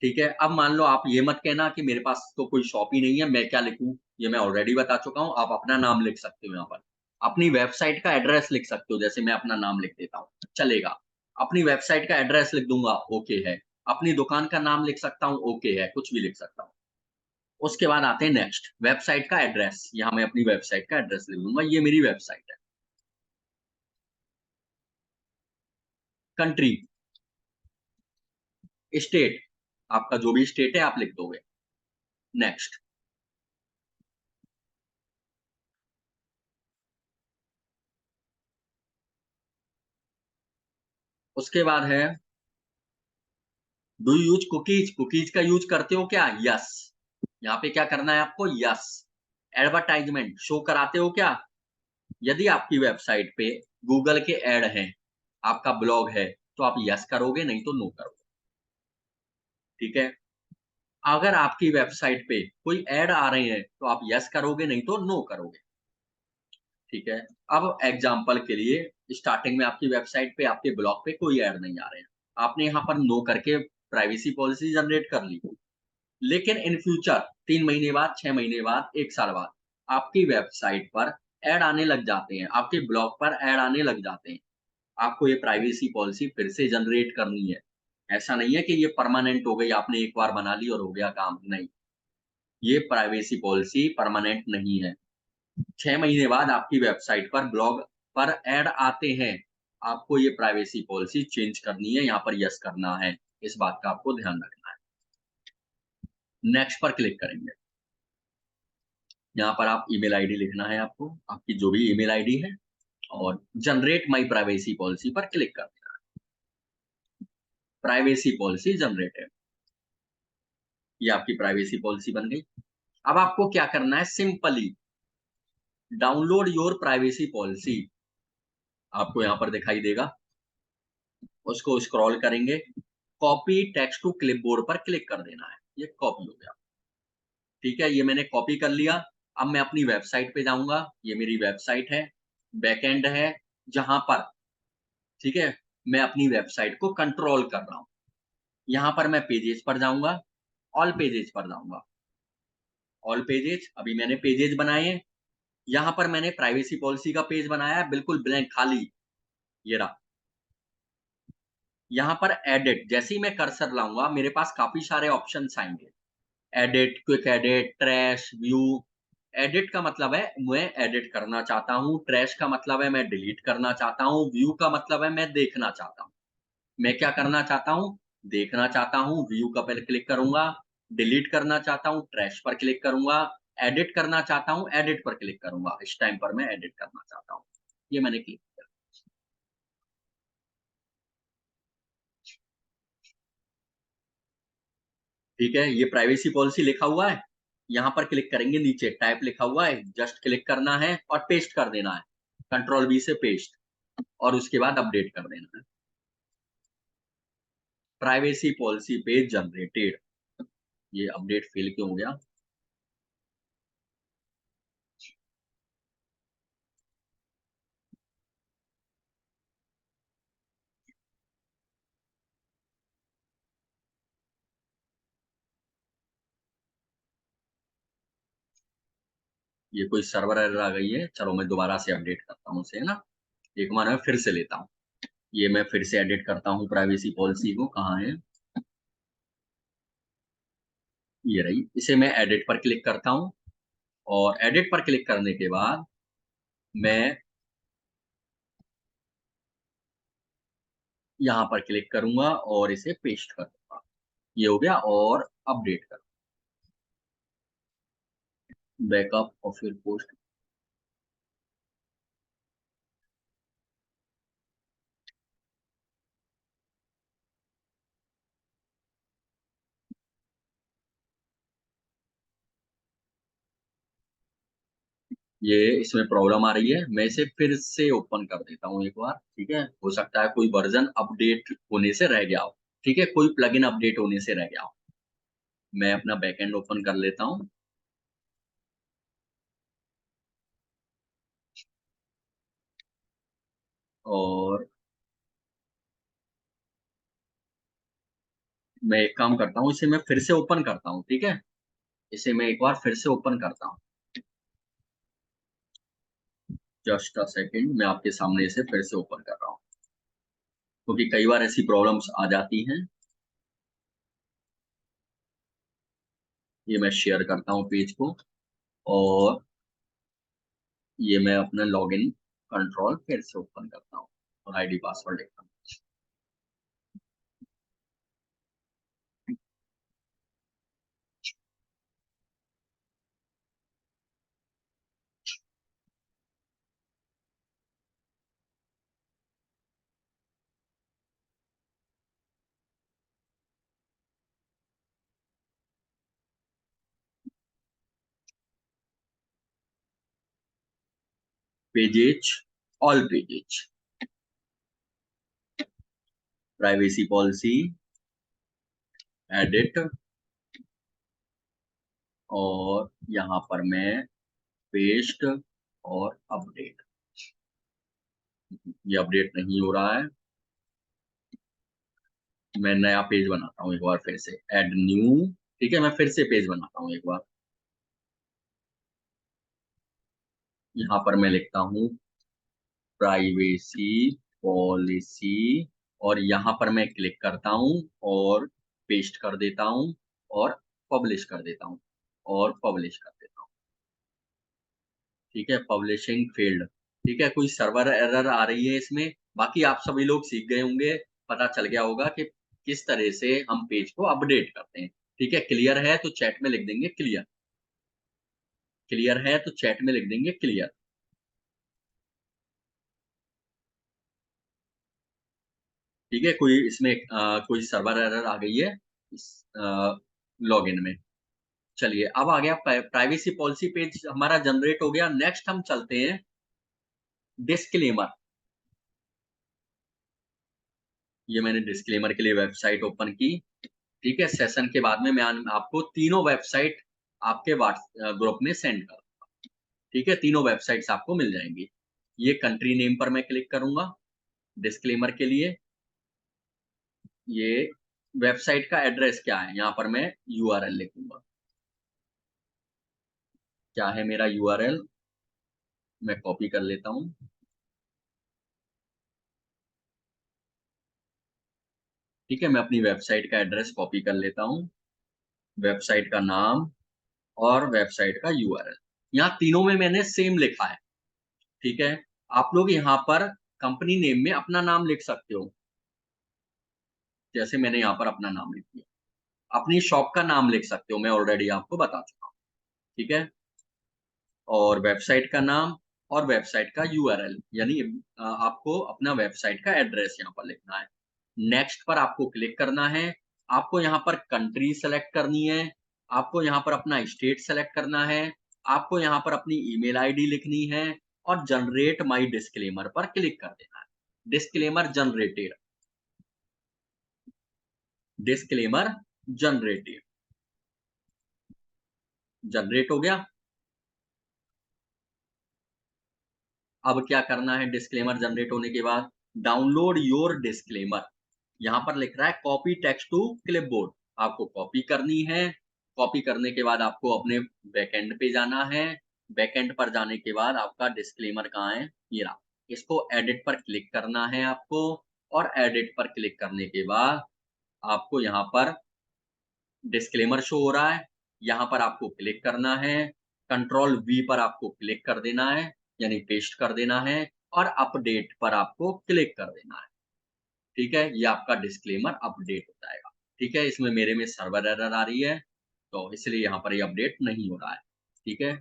ठीक है? अब मान लो आप ये मत कहना कि मेरे पास तो कोई शॉप ही नहीं है, मैं क्या लिखूँ? ये मैं ऑलरेडी बता चुका हूँ, आप अपना नाम लिख सकते हो यहाँ पर। अपनी वेबसाइट का एड्रेस लिख सकते हो, जैसे मैं अपना नाम लिख देता हूँ, चलेगा। अपनी वेबसाइट का एड्रेस लिख दूँगा, ओके है। अपनी दुकान का नाम लिख सकता हूँ, ओके है, कुछ भी लिख सकता हूँ। उसके बाद आते हैं नेक्स्ट, वेबसाइट का एड्रेस। यहाँ मैं अपनी वेबसाइट का एड्रेस लिख दूँगा, ये मेरी वेबसाइट है। कंट्री, स्टेट, आपका जो भी स्टेट है आप लिख दोगे। नेक्स्ट, उसके बाद है do you use cookies? Cookies का यूज़ करते हो क्या? यस। यहाँ पे क्या करना है आपको? यस। एडवर्टाइज़मेंट शो कराते हो क्या? यदि आपकी वेबसाइट पे गूगल के ऐड हैं, आपका ब्लॉग है, तो आप यस करोगे, नहीं तो नो करोगे। ठीक है? अगर आपकी वेबसाइट पे कोई ऐड आ रहे हैं, तो आप यस करोगे, नहीं तो नो करोगे। ठीक है? अब एग्ज़ाम्पल के लिए स्टार्टिंग में आपकी वेबसाइट पे, आपके ब्लॉग पे कोई ऐड नहीं आ रहे हैं। आपने यहाँ पर नो करके प्राइवेसी पॉलिसी जनरेट कर ली। लेकिन इन फ्यूचर 3 महीने बाद, 6 महीने बाद, 1 साल बाद आपकी वेबसाइट पर ऐड आने लग जाते हैं, आपके ब्लॉग पर ऐड आने लग जाते हैं। आपको ये प्राइवेसी पॉलिसी फिर से जनरेट करनी है। ऐसा नहीं है कि ये परमानेंट हो गई, आपने एक बार बना ली और हो गया काम, नहीं। ये प्राइवेसी पॉलिसी परमानेंट नहीं है। 6 महीने बाद आपकी वेबसाइट पर ब्लॉग पर ऐड आते हैं, आपको ये प्राइवेसी पॉलिसी चेंज करनी है, यहाँ पर यस करना है। इस बात का आपको ध्यान रखना है। नेक्स्ट पर क्लिक करेंगे। यहाँ पर आप ईमेल आईडी लिखना है आपको, आपकी जो भी ईमेल आईडी है, और जनरेट माय प्राइवेसी पॉलिसी पर क्लिक कर देना है। प्राइवेसी पॉलिसी जनरेटेड, ये आपकी प्राइवेसी पॉलिसी बन गई। अब आपको क्या करना है, simply download your privacy policy, आपको यहाँ पर दिखाई देगा, उसको स्क्रॉल करेंगे, कॉपी टेक्स्ट टू क्लिपबोर्ड पर क्लिक कर देना है। ये कॉपी हो गया, ठीक है, ये मैंने कॉपी कर लिया। अब मैं अपनी वेबसाइट पे जाऊंगा, ये मेरी वेबसाइट है, बैकएंड है, जहां पर, ठीक है, मैं अपनी वेबसाइट को कंट्रोल कर रहा हूं। यहाँ पर मैं पेजेस पर जाऊंगा, ऑल पेजेस पर जाऊंगा। ऑल पेजेस, अभी मैंने पेजेस बनाए हैं, यहाँ पर मैंने प्राइवेसी पॉलिसी का पेज बनाया है, बिल्कुल ब्लैंक खाली, ये रहा। यहाँ पर एडिट, जैसे ही मैं कर्सर लाऊंगा मेरे पास काफी सारे ऑप्शंस आएंगे। Edit, quick edit, trash, view. Edit का मतलब है मैं एडिट करना चाहता हूँ, ट्रैश का मतलब है मैं डिलीट करना चाहता हूँ, व्यू का मतलब है मैं देखना चाहता हूँ। मैं क्या करना चाहता हूँ, देखना चाहता हूँ, व्यू का पहले क्लिक करूंगा, डिलीट करना चाहता हूँ, ट्रैश पर क्लिक करूंगा, एडिट करना चाहता हूँ, एडिट पर क्लिक करूंगा। इस टाइम पर मैं एडिट करना चाहता हूँ, ये मैंने क्लिक किया। ठीक है, ये प्राइवेसी पॉलिसी लिखा हुआ है, यहाँ पर क्लिक करेंगे, नीचे टाइप लिखा हुआ है, जस्ट क्लिक करना है और पेस्ट कर देना है, कंट्रोल बी से पेस्ट, और उसके बाद अपडेट कर देना है। प्राइवेसी पॉलिसी पेज जनरेटेड, ये अपडेट फेल क्यों हो गया। ये कोई सर्वर एरर आ गई है, चलो मैं दोबारा से अपडेट करता हूँ इसे, है ना। एक बार मैं फिर से लेता हूँ, ये मैं फिर से एडिट करता हूँ प्राइवेसी पॉलिसी को, कहाँ है, ये रही। इसे मैं एडिट पर क्लिक करता हूँ, और एडिट पर क्लिक करने के बाद मैं यहाँ पर क्लिक करूंगा और इसे पेस्ट कर दूंगा, ये हो गया, और अपडेट कर, बैकअप और फिर पोस्ट। ये इसमें प्रॉब्लम आ रही है, मैं इसे फिर से ओपन कर देता हूँ एक बार, ठीक है, हो सकता है कोई वर्जन अपडेट होने से रह गया हो, ठीक है, कोई प्लगइन अपडेट होने से रह गया हो। मैं अपना बैकएंड ओपन कर लेता हूँ, और मैं एक काम करता हूँ, इसे मैं फिर से ओपन करता हूँ, ठीक है, इसे मैं एक बार फिर से ओपन करता हूँ। जस्ट अ सेकेंड, मैं आपके सामने इसे फिर से ओपन कर रहा हूँ, क्योंकि कई बार ऐसी प्रॉब्लम्स आ जाती हैं। ये मैं शेयर करता हूँ पेज को, और ये मैं अपना लॉगिन कंट्रोल फिर से ओपन करता हूँ, और आईडी पासवर्ड लिखता हूँ। Pages, all pages, privacy policy, edit, और यहाँ पर मैं पेस्ट और अपडेट। ये अपडेट नहीं हो रहा है, मैं नया पेज बनाता हूँ एक बार फिर से, ऐड न्यू, ठीक है, मैं फिर से पेज बनाता हूँ एक बार। यहाँ पर मैं लिखता हूँ प्राइवेसी पॉलिसी, और यहाँ पर मैं क्लिक करता हूँ, और पेस्ट कर देता हूँ, और पब्लिश कर देता हूँ, और पब्लिश कर देता हूँ। ठीक है, पब्लिशिंग फेल्ड, ठीक है, कोई सर्वर एरर आ रही है इसमें। बाकी आप सभी लोग सीख गए होंगे, पता चल गया होगा कि किस तरह से हम पेज को अपडेट करते हैं। ठीक है, क्लियर है तो चैट में लिख देंगे क्लियर, क्लियर है तो चैट में लिख देंगे क्लियर। ठीक है, कोई इसमें कोई सर्वर एरर आ गई है इस लॉगिन में। चलिए, अब आ गया प्राइवेसी पॉलिसी पेज हमारा जनरेट हो गया। नेक्स्ट हम चलते हैं डिस्क्लेमर। ये मैंने डिस्क्लेमर के लिए वेबसाइट ओपन की। ठीक है, सेशन के बाद में मैं आपको तीनों वेबसाइट आपके ग्रुप में सेंड कर, ठीक है, तीनों वेबसाइट्स आपको मिल जाएंगी। ये कंट्री नेम पर मैं क्लिक करूंगा डिस्क्लेमर के लिए। ये वेबसाइट का एड्रेस क्या है, यहाँ पर मैं यूआरएल लिखूंगा। क्या है मेरा यूआरएल, मैं कॉपी कर लेता हूँ। ठीक है, मैं अपनी वेबसाइट का एड्रेस कॉपी कर लेता हूँ, वेबसाइट का नाम और वेबसाइट का यूआरएल। यहाँ तीनों में मैंने सेम लिखा है। ठीक है, आप लोग यहाँ पर कंपनी नेम में अपना नाम लिख सकते हो, जैसे मैंने यहाँ पर अपना नाम लिख दिया। अपनी शॉप का नाम लिख सकते हो, मैं ऑलरेडी आपको बता चुका हूँ। ठीक है, और वेबसाइट का नाम और वेबसाइट का यूआरएल, यानी आपको अपना वेबसाइट का एड्रेस यहाँ पर लिखना है। नेक्स्ट पर आपको क्लिक करना है। आपको यहाँ पर कंट्री सेलेक्ट करनी है, आपको यहाँ पर अपना स्टेट सेलेक्ट करना है, आपको यहाँ पर अपनी ईमेल आईडी लिखनी है और जनरेट माय डिस्क्लेमर पर क्लिक कर देना है। Disclaimer generated, disclaimer generated, generate हो गया। अब क्या करना है डिस्क्लेमर जनरेट होने के बाद, डाउनलोड योर डिस्क्लेमर। यहाँ पर लिख रहा है कॉपी टेक्स्ट टू क्लिपबोर्ड, आपको कॉपी करनी है। कॉपी करने के बाद आपको अपने बैकएंड पे जाना है। बैकएंड पर जाने के बाद आपका डिस्क्लेमर कहाँ है, ये रहा। इसको एडिट पर क्लिक करना है आपको, और एडिट पर क्लिक करने के बाद आपको यहाँ पर डिस्क्लेमर शो हो रहा है। यहाँ पर आपको क्लिक करना है, कंट्रोल वी पर आपको क्लिक कर देना है, यानी पेस्ट कर देना है, और अपडेट पर आपको क्लिक कर देना है। ठीक है, ये आपका डिस्क्लेमर अपडेट हो जाएगा। ठीक है, इसमें मेरे में सर्वर एरर आ रही है, तो इसलिए यहाँ पर ये अपडेट नहीं हो रहा है। ठीक है,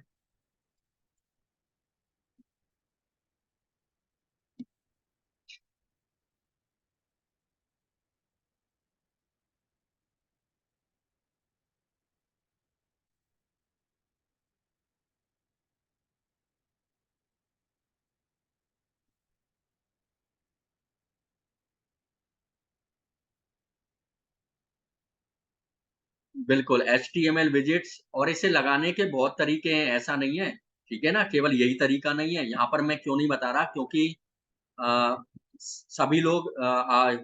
बिल्कुल HTML विजेट्स, और इसे लगाने के बहुत तरीके हैं, ऐसा नहीं है। ठीक है ना, केवल यही तरीका नहीं है। यहाँ पर मैं क्यों नहीं बता रहा, क्योंकि अ, सभी लोग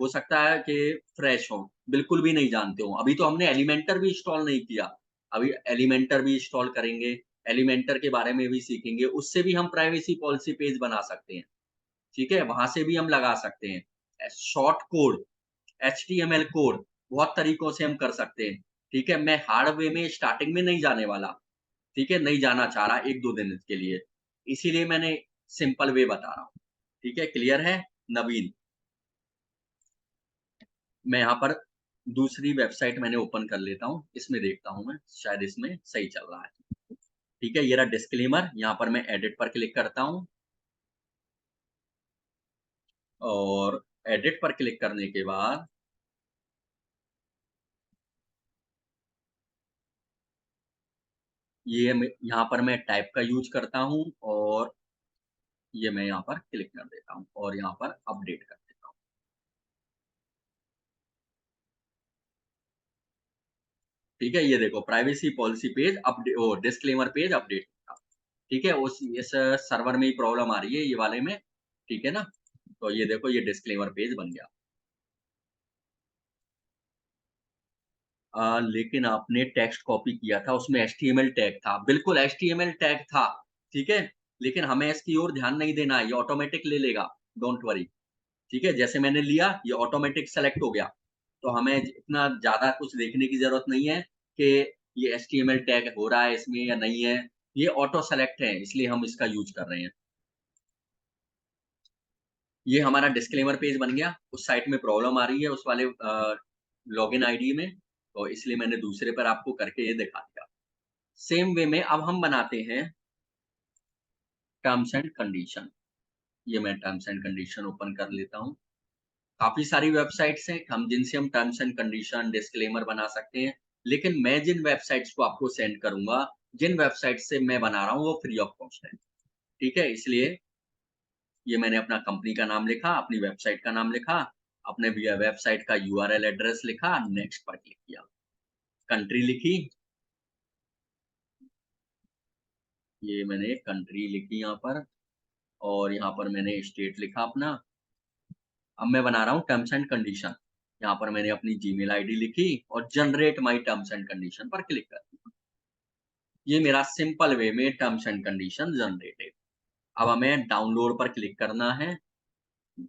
हो सकता है कि फ्रेश हों, बिल्कुल भी नहीं जानते हों। अभी तो हमने एलिमेंटर भी इंस्टॉल नहीं किया, अभी एलिमेंटर भी इंस्टॉल करेंगे, एलिमेंटर के बारे में भी सीखेंगे, उससे भी हम प्राइवेसी पॉलिसी पेज बना सकते हैं। ठीक है, वहाँ से भी हम लगा सकते हैं। शॉर्ट कोड, HTML कोड, बहुत तरीकों से हम कर सकते हैं। ठीक है, मैं हार्ड वे में स्टार्टिंग में नहीं जाने वाला, ठीक है, नहीं जाना चाह रहा 1-2 दिन के लिए, इसीलिए मैंने सिंपल वे बता रहा हूँ। ठीक है, क्लियर है? नवीन, मैं यहाँ पर दूसरी वेबसाइट मैंने ओपन कर लेता हूँ, इसमें देखता हूँ मैं, शायद इसमें सही चल रहा है। ठीक है, ये रहा डिस्क्लेमर, यहाँ पर मैं एडिट पर क्लिक करता हूँ, और एडिट पर क्लिक करने के बाद यहाँ पर मैं टाइप का यूज करता हूँ, और ये मैं यहाँ पर क्लिक कर देता हूँ और यहाँ पर अपडेट कर देता हूँ। ठीक है, ये देखो प्राइवेसी पॉलिसी पेज अपडेट, ओ डिस्क्लेमर पेज अपडेट। ठीक है, उस इस सर्वर में ही प्रॉब्लम आ रही है, ये वाले में। ठीक है ना, तो ये देखो ये डिस्क्लेमर पेज बन गया। लेकिन आपने टेक्स्ट कॉपी किया था, उसमें HTML टैग था, बिल्कुल HTML टैग था। ठीक है, लेकिन हमें इसकी ओर ध्यान नहीं देना है, ये ऑटोमेटिक ले लेगा, डोंट वरी। ठीक है, जैसे मैंने लिया ये ऑटोमेटिक सेलेक्ट हो गया, तो हमें इतना ज़्यादा कुछ देखने की ज़रूरत नहीं है कि ये HTML टैग हो रहा है इसमें या नहीं है। ये ऑटो सेलेक्ट है इसलिए हम इसका यूज कर रहे हैं। ये हमारा डिस्क्लेमर पेज बन गया। उस साइट में प्रॉब्लम आ रही है उस वाले लॉगिन आईडी में, तो इसलिए मैंने दूसरे पर आपको करके ये दिखा दिया। सेम वे में अब हम बनाते हैं टर्म्स एंड कंडीशन। ये मैं टर्म्स एंड कंडीशन ओपन कर लेता हूँ। काफ़ी सारी वेबसाइट्स हैं हम जिनसे हम टर्म्स एंड कंडीशन, डिस्क्लेमर बना सकते हैं। लेकिन मैं जिन वेबसाइट्स को आपको सेंड करूँगा, जिन वेबसाइट से मैं बना रहा हूँ वो फ्री ऑफ कॉस्ट है। ठीक है? इसलिए ये मैंने अपना कंपनी का नाम लिखा, अपनी वेबसाइट का नाम लिखा, अपने वेबसाइट का यूआरएल एड्रेस लिखा, नेक्स्ट पर क्लिक किया। कंट्री लिखी, ये मैंने कंट्री लिखी यहाँ पर, और यहाँ पर मैंने स्टेट लिखा अपना। अब मैं बना रहा हूँ टर्म्स एंड कंडीशन। यहाँ पर मैंने अपनी जीमेल आईडी लिखी और generate my terms and condition पर क्लिक कर दिया। ये मेरा सिंपल वे में टर्म्स एंड कंडीशन जनरेटेड। अब हमें डाउनलोड पर क्लिक करना है,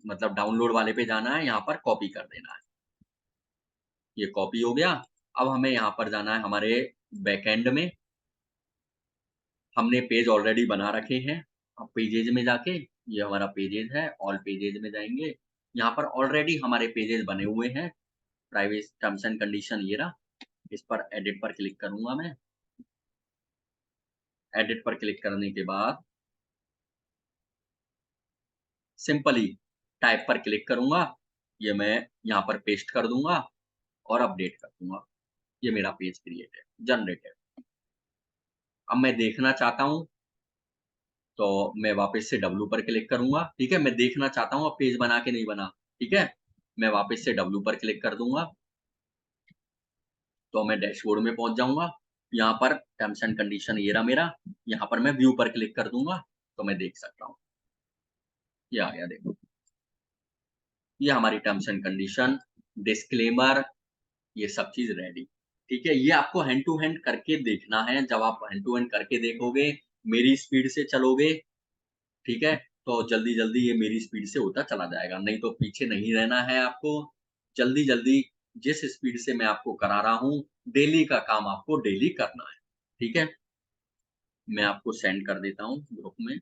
मतलब डाउनलोड वाले पे जाना है, यहाँ पर कॉपी कर देना है। ये कॉपी हो गया। अब हमें यहाँ पर जाना है हमारे बैकएंड में। हमने पेज ऑलरेडी बना रखे हैं। अब पेजेज में जाके, ये हमारा पेजेज है, ऑल पेजेज में जाएँगे। यहाँ पर ऑलरेडी हमारे पेजेज बने हुए हैं। प्राइवेसी टर्म्स एंड कंडीशन ये रहा। इस पर एडिट पर क्लिक करूँगा मैं। एडिट पर क्लिक करने के बाद सिंपली टाइप पर क्लिक करूँगा। ये मैं यहाँ पर पेस्ट कर दूँगा और अपडेट कर दूँगा। ये मेरा पेज क्रिएट है, जनरेट है। अब मैं देखना चाहता हूँ तो मैं वापस से डब्ल्यू पर क्लिक करूँगा, ठीक है? मैं देखना चाहता हूँ अब पेज बना के नहीं बना, ठीक है? मैं वापस से डब्ल्यू पर क्लिक कर दूँगा, तो मैं डैशबोर्ड में पहुँच जाऊँगा। यहाँ पर टर्म्स एंड कंडीशन ये रहा मेरा, यहाँ पर मैं व्यू पर क्लिक कर दूँगा, तो मैं देख सकता हूँ। ये आ गया देखो। ये हमारी टर्म्स एंड कंडीशन, डिस्क्लेमर, ये सब चीज़ रेडी। ठीक है? ये आपको हैंड टू हैंड करके देखना है। जब आप हैंड टू हैंड करके देखोगे, मेरी स्पीड से चलोगे, ठीक है? तो जल्दी-जल्दी ये मेरी स्पीड से होता चला जाएगा, नहीं तो पीछे नहीं रहना है आपको। जल्दी-जल्दी जिस स्पीड से मैं आपको करा रहा हूँ, डेली का काम आपको डेली करना है। ठीक है? मैं आपको सेंड कर देता हूँ ग्रुप में।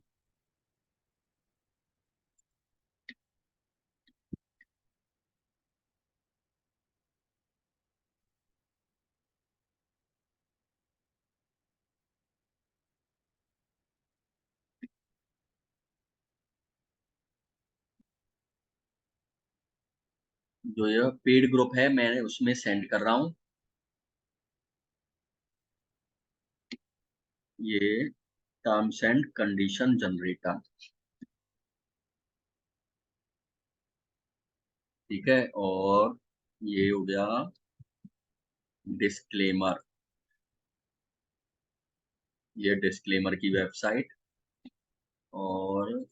जो ये पेड ग्रुप है, मैं उसमें सेंड कर रहा हूँ। ये टर्म्स एंड कंडीशन जनरेटर, ठीक है? और ये हो गया डिस्क्लेमर, ये डिस्क्लेमर की वेबसाइट, और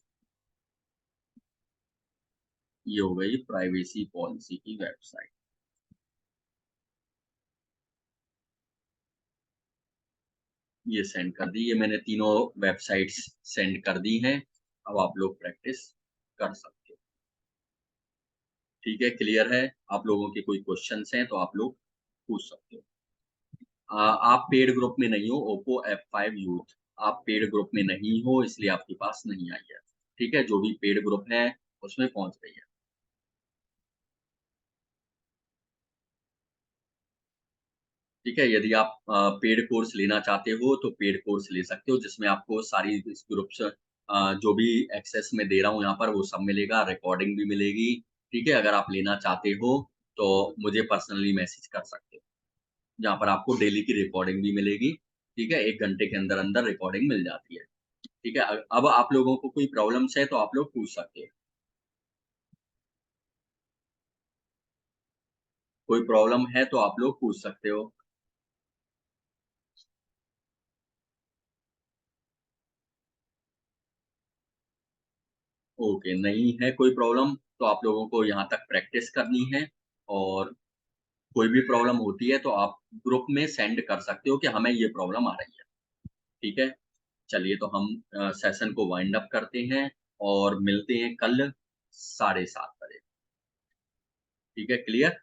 ये हो गई प्राइवेसी पॉलिसी की वेबसाइट। ये सेंड कर दी, ये मैंने तीनों वेबसाइट्स सेंड कर दी हैं। अब आप लोग प्रैक्टिस कर सकते हो। ठीक है, क्लियर है? आप लोगों के कोई क्वेश्चंस हैं तो आप लोग पूछ सकते हो। आप पेड ग्रुप में नहीं हो, ओप्पो F5 यूथ, आप पेड ग्रुप में नहीं हो इसलिए आपके पास नहीं आई है। ठीक है, जो भी पेड ग्रुप है उसमें पहुंच गई है। ठीक है, यदि आप पेड कोर्स लेना चाहते हो तो पेड कोर्स ले सकते हो, जिसमें आपको सारी इस ग्रुप्स जो भी एक्सेस मैं दे रहा हूँ यहाँ पर वो सब मिलेगा, रिकॉर्डिंग भी मिलेगी। ठीक है, अगर आप लेना चाहते हो तो मुझे पर्सनली मैसेज कर सकते हो, जहाँ पर आपको डेली की रिकॉर्डिंग भी मिलेगी। ठीक है, 1 घंटे के अंदर-अंदर रिकॉर्डिंग मिल जाती है। ठीक है, अब आप लोगों को कोई प्रॉब्लम्स है तो आप लोग पूछ सकते हैं। कोई प्रॉब्लम है तो आप लोग पूछ सकते हो। ओके, नहीं है कोई प्रॉब्लम तो आप लोगों को यहाँ तक प्रैक्टिस करनी है, और कोई भी प्रॉब्लम होती है तो आप ग्रुप में सेंड कर सकते हो कि हमें ये प्रॉब्लम आ रही है। ठीक है? चलिए तो हम सेशन को वाइंड अप करते हैं और मिलते हैं कल 7:30 बजे। ठीक है, क्लियर?